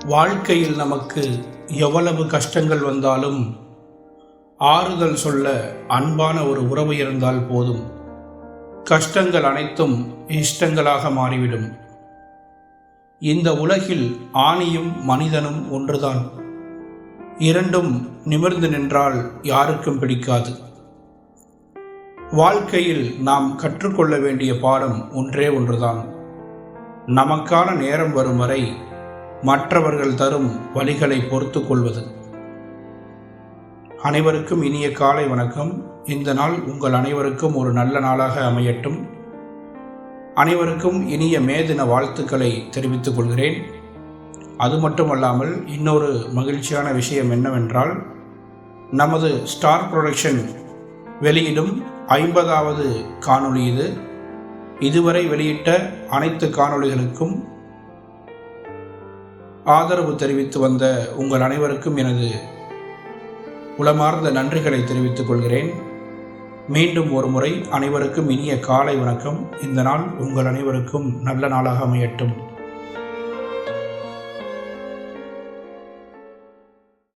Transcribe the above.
வாழ்க்கையில் நமக்கு எவ்வளவு கஷ்டங்கள் வந்தாலும் ஆறுதல் சொல்ல அன்பான ஒரு உறவு இருந்தால் போதும். கஷ்டங்கள் அனைத்தும் இஷ்டங்களாக மாறிவிடும். இந்த உலகில் ஆணியும் மனிதனும் ஒன்றுதான். இரண்டும் நிமிர்ந்து நின்றால் யாருக்கும் பிடிக்காது. வாழ்க்கையில் நாம் கற்றுக்கொள்ள வேண்டிய பாடம் ஒன்றே ஒன்றுதான். நமக்கான நேரம் வரும் வரை மற்றவர்கள் தரும் வழிகளை பொறுத்து கொள்வது. அனைவருக்கும் இனிய காலை வணக்கம். இந்த நாள் உங்கள் அனைவருக்கும் ஒரு நல்ல நாளாக அமையட்டும். அனைவருக்கும் இனிய மே தின வாழ்த்துக்களை தெரிவித்துக் கொள்கிறேன். அது மட்டுமல்லாமல் இன்னொரு மகிழ்ச்சியான விஷயம் என்னவென்றால், நமது ஸ்டார் புரொடக்ஷன் வெளியிடும் 50வது காணொளி இது. இதுவரை வெளியிட்ட அனைத்து காணொளிகளுக்கும் ஆதரவு தெரிவித்து வந்த உங்கள் அனைவருக்கும் எனது உளமார்ந்த நன்றிகளை தெரிவித்துக் கொள்கிறேன். மீண்டும் ஒரு முறை அனைவருக்கும் இனிய காலை வணக்கம். இந்த நாள் உங்கள் அனைவருக்கும் நல்ல நாளாக அமையட்டும்.